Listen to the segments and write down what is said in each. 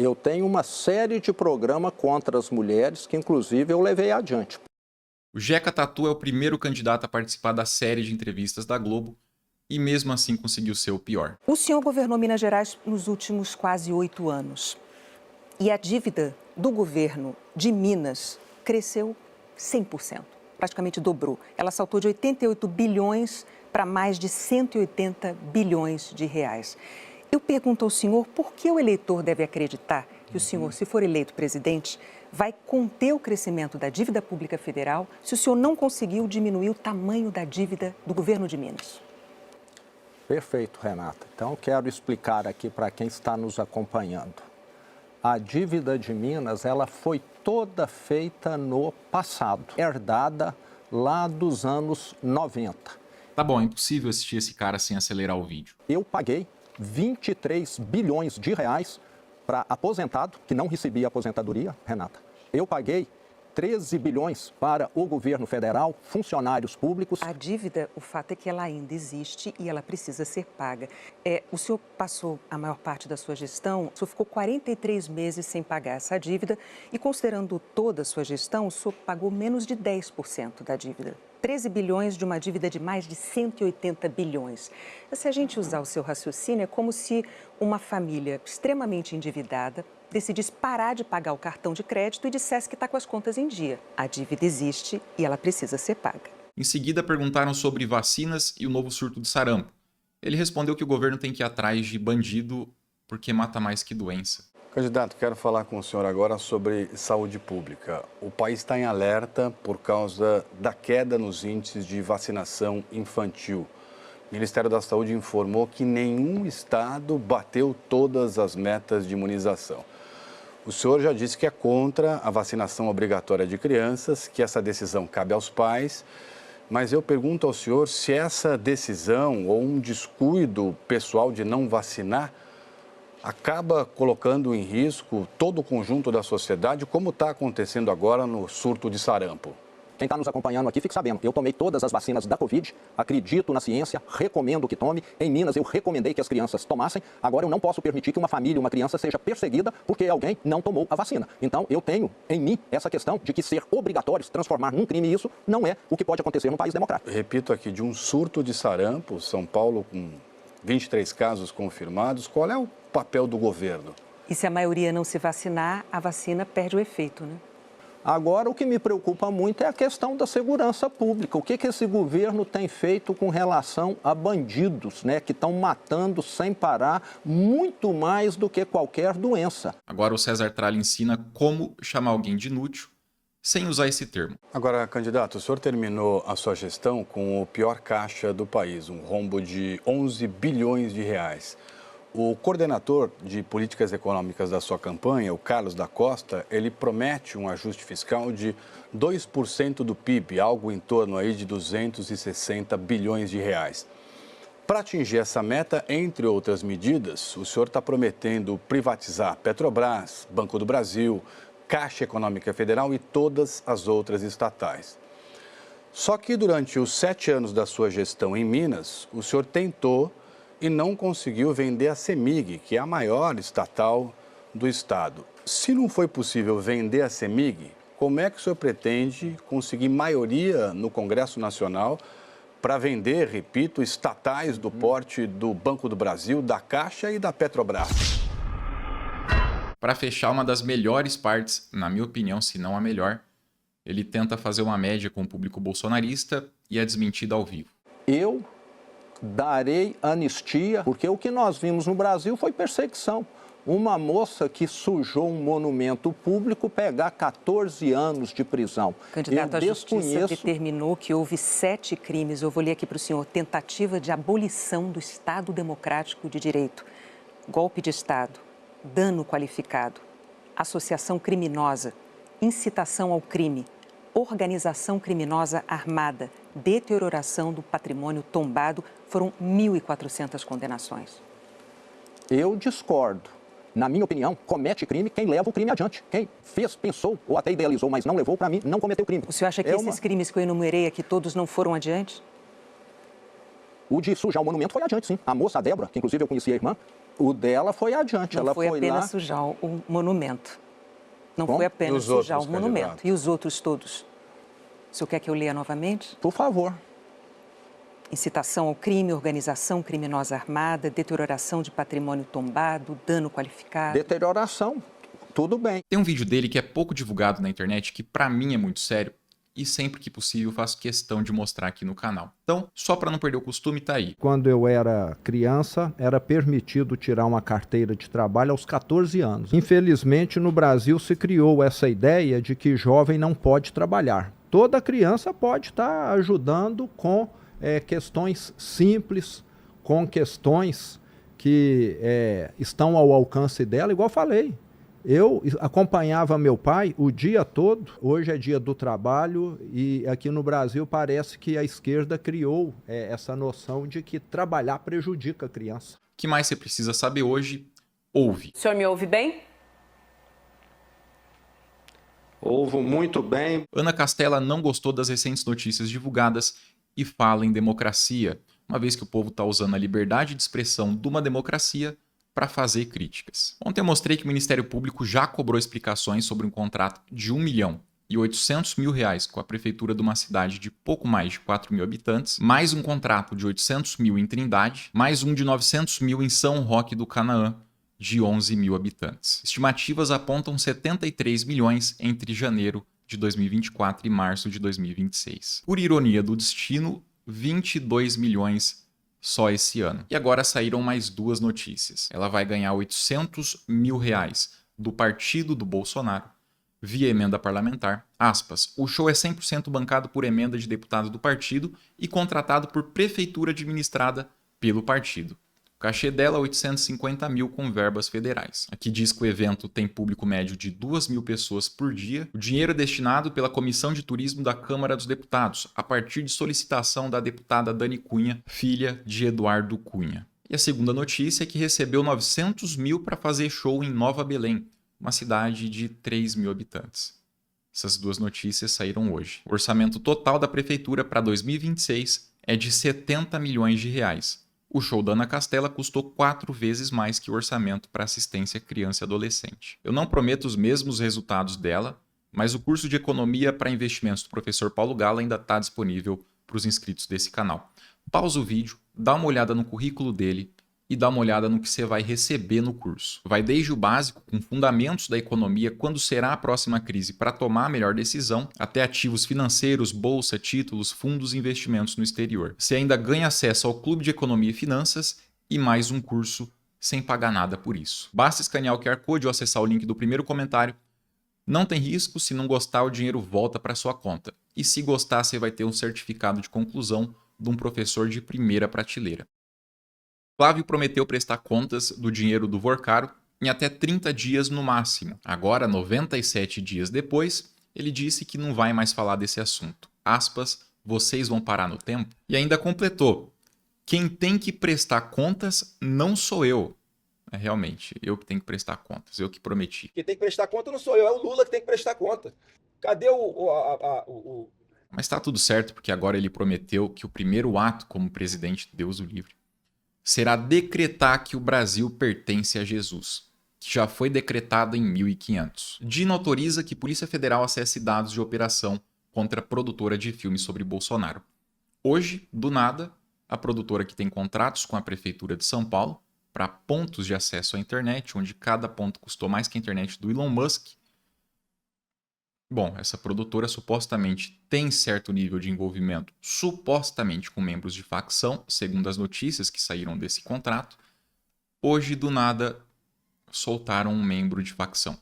Eu tenho uma série de programas contra as mulheres que, inclusive, eu levei adiante. O Jeca Tatu é o primeiro candidato a participar da série de entrevistas da Globo e mesmo assim conseguiu ser o pior. O senhor governou Minas Gerais nos últimos quase 8 anos. E a dívida do governo de Minas cresceu 100%, praticamente dobrou. Ela saltou de 88 bilhões para mais de 180 bilhões de reais. Eu pergunto ao senhor por que o eleitor deve acreditar que o senhor, se for eleito presidente, vai conter o crescimento da dívida pública federal se o senhor não conseguiu diminuir o tamanho da dívida do governo de Minas? Perfeito, Renata. Então, quero explicar aqui para quem está nos acompanhando. A dívida de Minas, ela foi toda feita no passado, herdada lá dos anos 90. Tá bom, é impossível assistir esse cara sem acelerar o vídeo. Eu paguei 23 bilhões de reais para aposentado, que não recebia aposentadoria, Renata. Eu paguei 13 bilhões para o governo federal, funcionários públicos. A dívida, o fato é que ela ainda existe e ela precisa ser paga. O senhor passou a maior parte da sua gestão, o senhor ficou 43 meses sem pagar essa dívida e, considerando toda a sua gestão, o senhor pagou menos de 10% da dívida. 13 bilhões de uma dívida de mais de 180 bilhões. Se a gente usar o seu raciocínio, é como se uma família extremamente endividada decidisse parar de pagar o cartão de crédito e dissesse que está com as contas em dia. A dívida existe e ela precisa ser paga. Em seguida, perguntaram sobre vacinas e o novo surto de sarampo. Ele respondeu que o governo tem que ir atrás de bandido porque mata mais que doença. Candidato, quero falar com o senhor agora sobre saúde pública. O país está em alerta por causa da queda nos índices de vacinação infantil. O Ministério da Saúde informou que nenhum estado bateu todas as metas de imunização. O senhor já disse que é contra a vacinação obrigatória de crianças, que essa decisão cabe aos pais, mas eu pergunto ao senhor se essa decisão ou um descuido pessoal de não vacinar acaba colocando em risco todo o conjunto da sociedade, como está acontecendo agora no surto de sarampo. Quem está nos acompanhando aqui fique sabendo, eu tomei todas as vacinas da Covid, acredito na ciência, recomendo que tome. Em Minas eu recomendei que as crianças tomassem, agora eu não posso permitir que uma família, uma criança seja perseguida porque alguém não tomou a vacina. Então eu tenho em mim essa questão de que ser obrigatório se transformar num crime, isso não é o que pode acontecer num país democrático. Repito aqui, de um surto de sarampo, São Paulo com 23 casos confirmados, qual é o papel do governo? E se a maioria não se vacinar, a vacina perde o efeito, né? Agora, o que me preocupa muito é a questão da segurança pública. O que esse governo tem feito com relação a bandidos, né, que estão matando sem parar muito mais do que qualquer doença. Agora o César Tralli ensina como chamar alguém de inútil sem usar esse termo. Agora, candidato, o senhor terminou a sua gestão com o pior caixa do país, um rombo de 11 bilhões de reais. O coordenador de políticas econômicas da sua campanha, o Carlos da Costa, ele promete um ajuste fiscal de 2% do PIB, algo em torno aí de 260 bilhões de reais. Para atingir essa meta, entre outras medidas, o senhor está prometendo privatizar Petrobras, Banco do Brasil, Caixa Econômica Federal e todas as outras estatais. Só que durante os 7 anos da sua gestão em Minas, o senhor tentou e não conseguiu vender a CEMIG, que é a maior estatal do estado. Se não foi possível vender a CEMIG, como é que o senhor pretende conseguir maioria no Congresso Nacional para vender, repito, estatais do porte do Banco do Brasil, da Caixa e da Petrobras? Para fechar uma das melhores partes, na minha opinião, se não a melhor, ele tenta fazer uma média com o público bolsonarista e é desmentido ao vivo. Eu darei anistia, porque o que nós vimos no Brasil foi perseguição. Uma moça que sujou um monumento público pegar 14 anos de prisão. Candidato, a Justiça determinou que houve 7 crimes, eu vou ler aqui para o senhor, tentativa de abolição do Estado Democrático de Direito, golpe de Estado, dano qualificado, associação criminosa, incitação ao crime, organização criminosa armada, deterioração do patrimônio tombado, foram 1.400 condenações. Eu discordo. Na minha opinião, comete crime quem leva o crime adiante. Quem fez, pensou ou até idealizou, mas não levou, para mim, não cometeu crime. O senhor acha que esses crimes que eu enumerei aqui todos não foram adiante? O de sujar o monumento foi adiante, sim. A moça, a Débora, que inclusive eu conheci a irmã, O dela foi adiante. Não ela foi apenas lá... sujar o monumento. Não Bom, foi apenas sujar o monumento. candidatos? E os outros todos? O senhor quer que eu leia novamente? Por favor. Incitação ao crime, organização criminosa armada, deterioração de patrimônio tombado, dano qualificado. Deterioração, tudo bem. Tem um vídeo dele que é pouco divulgado na internet, que pra mim é muito sério, e sempre que possível faço questão de mostrar aqui no canal. Então, só para não perder o costume, tá aí. Quando eu era criança, era permitido tirar uma carteira de trabalho aos 14 anos. Infelizmente, no Brasil se criou essa ideia de que jovem não pode trabalhar. Toda criança pode estar ajudando com questões simples, com questões que estão ao alcance dela, igual falei. Eu acompanhava meu pai o dia todo. Hoje é dia do trabalho e aqui no Brasil parece que a esquerda criou essa noção de que trabalhar prejudica a criança. O que mais você precisa saber hoje? Ouve. O senhor me ouve bem? Ouvo muito bem. Ana Castela não gostou das recentes notícias divulgadas e fala em democracia, uma vez que o povo está usando a liberdade de expressão de uma democracia para fazer críticas. Ontem eu mostrei que o Ministério Público já cobrou explicações sobre um contrato de R$1.800.000 com a prefeitura de uma cidade de pouco mais de 4 mil habitantes, mais um contrato de 800 mil em Trindade, mais um de 900 mil em São Roque do Canaã, de 11 mil habitantes. Estimativas apontam 73 milhões entre janeiro de 2024 e março de 2026. Por ironia do destino, 22 milhões só esse ano. E agora saíram mais duas notícias. Ela vai ganhar R$800 mil do partido do Bolsonaro via emenda parlamentar. Aspas, o show é 100% bancado por emenda de deputado do partido e contratado por prefeitura administrada pelo partido. O cachê dela é 850 mil com verbas federais. Aqui diz que o evento tem público médio de 2 mil pessoas por dia. O dinheiro é destinado pela Comissão de Turismo da Câmara dos Deputados, a partir de solicitação da deputada Dani Cunha, filha de Eduardo Cunha. E a segunda notícia é que recebeu 900 mil para fazer show em Nova Belém, uma cidade de 3 mil habitantes. Essas duas notícias saíram hoje. O orçamento total da prefeitura para 2026 é de 70 milhões de reais. O show da Ana Castela custou 4 vezes mais que o orçamento para assistência criança e adolescente. Eu não prometo os mesmos resultados dela, mas o curso de economia para investimentos do professor Paulo Gala ainda está disponível para os inscritos desse canal. Pausa o vídeo, dá uma olhada no currículo dele e dá uma olhada no que você vai receber no curso. Vai desde o básico, com fundamentos da economia, quando será a próxima crise para tomar a melhor decisão, até ativos financeiros, bolsa, títulos, fundos e investimentos no exterior. Você ainda ganha acesso ao Clube de Economia e Finanças e mais um curso sem pagar nada por isso. Basta escanear o QR Code ou acessar o link do primeiro comentário. Não tem risco, se não gostar o dinheiro volta para sua conta. E se gostar, você vai ter um certificado de conclusão de um professor de primeira prateleira. Flávio prometeu prestar contas do dinheiro do Vorcaro em até 30 dias no máximo. Agora, 97 dias depois, ele disse que não vai mais falar desse assunto. Aspas, vocês vão parar no tempo? E ainda completou, quem tem que prestar contas não sou eu. É realmente, eu que tenho que prestar contas, eu que prometi. Quem tem que prestar conta não sou eu, é o Lula que tem que prestar conta. Cadê Mas tá tudo certo, porque agora ele prometeu que o primeiro ato como presidente, Deus o livre, será decretar que o Brasil pertence a Jesus, que já foi decretado em 1500. Dino autoriza que Polícia Federal acesse dados de operação contra a produtora de filmes sobre Bolsonaro. Hoje, do nada, a produtora que tem contratos com a Prefeitura de São Paulo para pontos de acesso à internet, onde cada ponto custou mais que a internet do Elon Musk. Bom, essa produtora supostamente tem certo nível de envolvimento, supostamente com membros de facção, segundo as notícias que saíram desse contrato. Hoje, do nada, soltaram um membro de facção,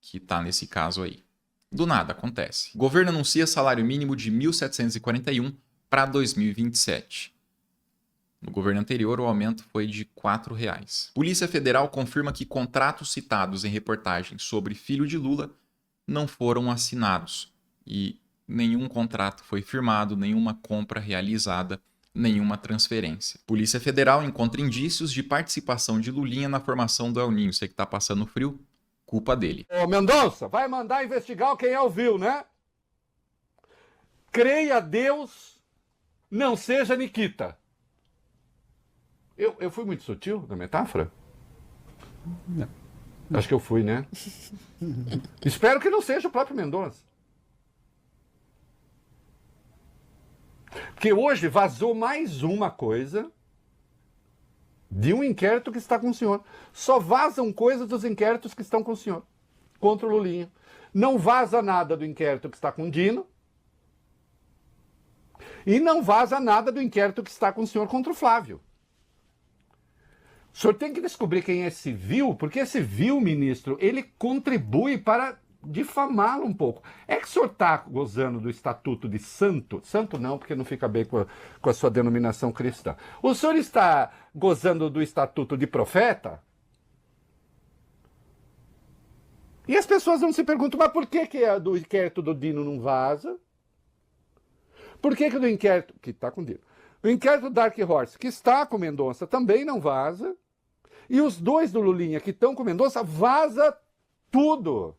que está nesse caso aí. Do nada, acontece. O governo anuncia salário mínimo de 1.741 para 2027. No governo anterior, o aumento foi de R$ 4,00. Polícia Federal confirma que contratos citados em reportagens sobre filho de Lula não foram assinados e nenhum contrato foi firmado, nenhuma compra realizada, nenhuma transferência. Polícia Federal encontra indícios de participação de Lulinha na formação do El Ninho. Você que está passando frio, culpa dele. Ô Mendonça, vai mandar investigar quem ouviu, né? Creia a Deus, não seja Nikita. Eu fui muito sutil na metáfora? Não. Acho que eu fui, né? Espero que não seja o próprio Mendonça. Porque hoje vazou mais uma coisa de um inquérito que está com o senhor. Só vazam coisas dos inquéritos que estão com o senhor, contra o Lulinha. Não vaza nada do inquérito que está com o Dino. E não vaza nada do inquérito que está com o senhor contra o Flávio. O senhor tem que descobrir quem é civil, porque esse civil, ministro, ele contribui para difamá-lo um pouco. É que o senhor está gozando do estatuto de santo? Santo não, porque não fica bem com a sua denominação cristã. O senhor está gozando do estatuto de profeta? E as pessoas vão se perguntar, mas por que do inquérito do Dino não vaza? Por que do inquérito... que está com o Dino. O inquérito do Dark Horse, que está com Mendonça, também não vaza. E os dois do Lulinha, que estão com Mendonça, vaza tudo.